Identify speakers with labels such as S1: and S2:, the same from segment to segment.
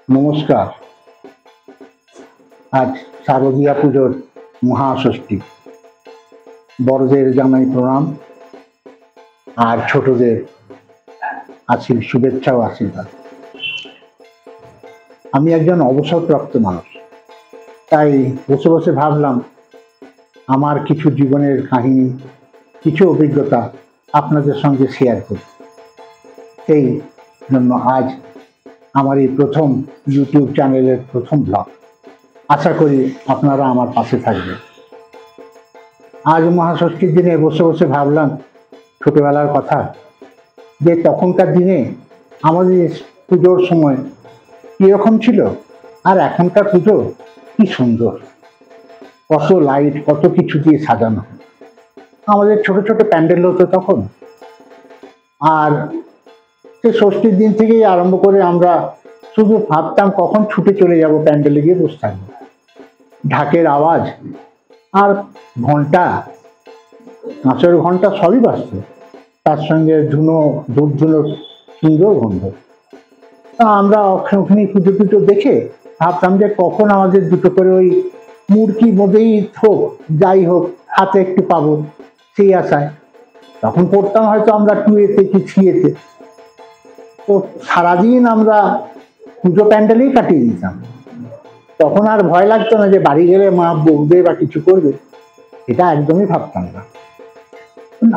S1: নমস্কার। আজ শারদীয়া পুজোর মহাষষ্ঠী। বড়দের জানাই প্রণাম, আর ছোটদের শুভেচ্ছা ও আশীর্বাদ। আমি একজন অবসরপ্রাপ্ত মানুষ, তাই বসে বসে ভাবলাম আমার কিছু জীবনের কাহিনী, কিছু অভিজ্ঞতা আপনাদের সঙ্গে শেয়ার করি। সেই জন্য আজ আমার এই প্রথম ইউটিউব চ্যানেলের প্রথম ব্লগ। আশা করি আপনারা আমার পাশে থাকবেন। আজ মহাষষ্ঠীর দিনে বসে বসে ভাবলাম ছোটবেলার কথা, যে তখনকার দিনে আমাদের পুজোর সময় কীরকম ছিল, আর এখনকার পুজো কি সুন্দর, কত লাইট, কত কিছু দিয়ে সাজানো। আমাদের ছোট ছোট প্যান্ডেল হতো তখন, আর সে ষষ্ঠীর দিন থেকেই আরম্ভ করে আমরা শুধু ভাবতাম কখন ছুটে চলে যাব, প্যান্ডেলে গিয়ে বসে থাকবো। ঢাকের আওয়াজ আর ঘন্টা, নাচের ঘন্টা সবই বাজত, তার সঙ্গে ধূপ ধুনোর সুন্দর গন্ধ। তা আমরা ওখানে পুজো টুজো দেখে ভাবতাম যে কখন আমাদের দুটো করে ওই মুরগি বোধেই হোক, যাই হোক, হাতে একটু পাবো, সেই আশায় তখন পড়তাম হয়তো আমরা 2A কি 3A। তো সারাদিন আমরা পুজো প্যান্ডেলেই কাটিয়ে দিতাম। তখন আর ভয় লাগতো না যে বাড়ি গেলে মা বকবে বা কিছু করবে, এটা একদমই ভাবতাম না।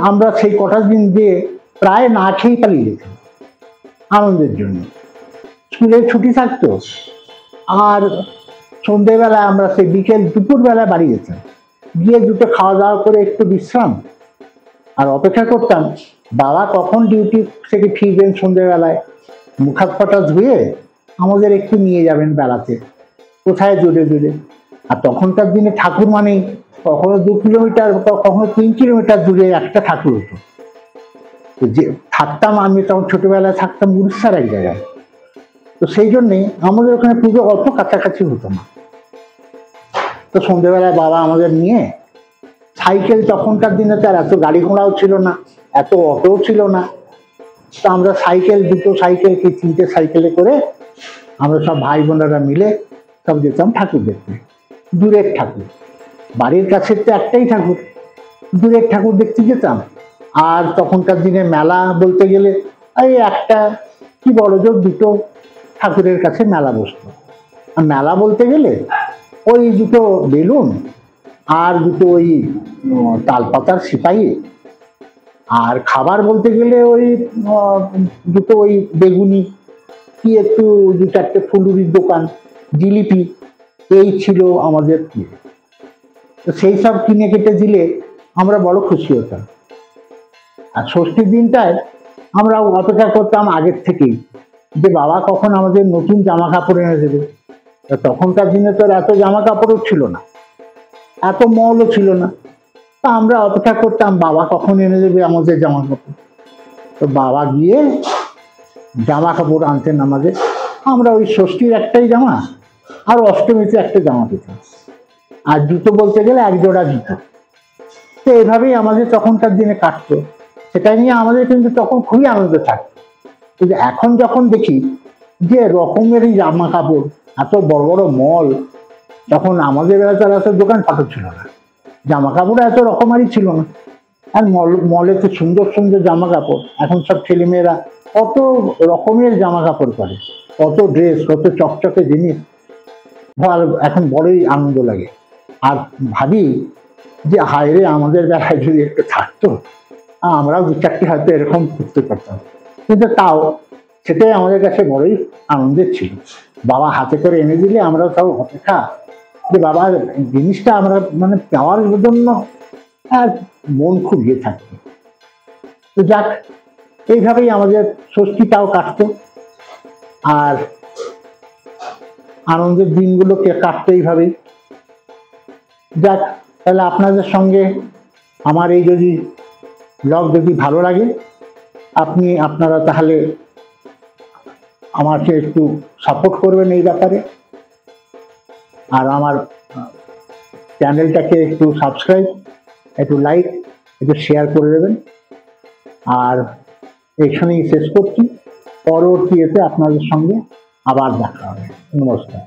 S1: আমরা সেই কটা দিন দিয়ে প্রায় না খেয়েই পালিয়ে যেতাম আনন্দের জন্য। স্কুলের ছুটি থাকতো, আর সন্ধ্যেবেলায় আমরা সেই দুপুরবেলায় বাড়ি যেতাম, গিয়ে দুটো খাওয়া দাওয়া করে একটু বিশ্রাম, আর অপেক্ষা করতাম বাবা কখন ডিউটি থেকে ফিরবেন সন্ধ্যেবেলায়, মুখ হাত পাটা ধুয়ে আমাদের একটু নিয়ে যাবেন বেড়াতে, কোথায় জোরে জোরে। আর তখনকার দিনে ঠাকুর মানেই কখনো 2 কিলোমিটার, কখনো 3 কিলোমিটার দূরে একটা ঠাকুর হতো। যে থাকতাম, আমি তখন ছোটবেলায় থাকতাম উড়িষ্যার এক জায়গায়, তো সেই জন্যে আমাদের ওখানে পুজো অত কাছাকাছি হতো না। তো সন্ধ্যেবেলায় বাবা আমাদের নিয়ে সাইকেল, তখনকার দিনে তো আর এত গাড়ি ঘোড়াও ছিল না, এত অটোও ছিল না, তো আমরা দুটো সাইকেল কি 3টে সাইকেলে করে আমরা সব ভাই বোনেরা মিলে সব যেতাম ঠাকুর দেখতে। দূরের ঠাকুর, বাড়ির কাছে তো একটাই ঠাকুর, দূরের ঠাকুর দেখতে যেতাম। আর তখনকার দিনে মেলা বলতে গেলে এই একটা কি বড় জোর 2টো ঠাকুরের কাছে মেলা বসতো। আর মেলা বলতে গেলে ওই 2টো বেলুন আর 2টো ওই তালপাতার সিপাহী, আর খাবার বলতে গেলে ওই 2টো ওই বেগুনি কি একটু 2-4টে ফুলুরির দোকান, জিলিপি, এই ছিল আমাদের। তো সেই সব কিনে কেটে দিলে আমরা বড় খুশি হতাম। আর ষষ্ঠীর দিনটায় আমরা অপেক্ষা করতাম আগের থেকেই যে বাবা কখন আমাদের নতুন জামা কাপড় এনে দেবে। তখনকার দিনে তো এত জামা কাপড়ও ছিল না, এত মলও ছিল না, তা আমরা অপেক্ষা করতাম বাবা কখন এনে দেবে আমাদের জামা কাপড়। তো বাবা গিয়ে জামা কাপড় আনতেন আমাদের, আমরা ওই ষষ্ঠীর একটাই জামা আর অষ্টমীতে একটা জামা পেতাম, আর জুতো বলতে গেলে 1 জোড়া জুতো। তো এভাবেই আমাদের তখনকার দিনে কাটতো, সেটা নিয়ে আমাদের কিন্তু তখন খুবই আনন্দ থাকতো। কিন্তু এখন যখন দেখি যে রকমেরই জামা কাপড়, এত বড় বড় মল, তখন আমাদের বেলাতে এত দোকানপাটও ছিল না, জামা কাপড় এত রকমারই ছিল না। আর মলে তো সুন্দর সুন্দর জামা কাপড়, এখন সব ছেলেমেয়েরা কত রকমের জামা কাপড় করে, কত ড্রেস, কত চকচকে জিনিস, এখন বড়ই আনন্দ লাগে। আর ভাবি যে হায়রে আমাদের বেলায় যদি একটু থাকতো, আমরাও 2-4টে হয়তো এরকম করতে পারতাম। কিন্তু তাও সেটাই আমাদের কাছে বড়ই আনন্দের ছিল। বাবা হাতে করে এনে দিলে আমরা সব অপেক্ষা যে বাবার জিনিসটা আমরা মানে পাওয়ার জন্য, আর মন খুব ইয়ে থাকতো। তো যাক, এইভাবেই আমাদের ষষ্ঠীটাও কাটতো, আর আনন্দের দিনগুলোকে কাটতো এইভাবেই। যাক, তাহলে আপনাদের সঙ্গে আমার এই যদি ব্লগ যদি ভালো লাগে, আপনারা তাহলে আমাকে একটু সাপোর্ট করবেন এই ব্যাপারে, আর আমার চ্যানেলটাকে একটু সাবস্ক্রাইব, একটু লাইক, একটু শেয়ার করে দেবেন। আর এখানেই শেষ করছি, পরবর্তীতে আপনাদের সঙ্গে আবার দেখা হবে। নমস্কার।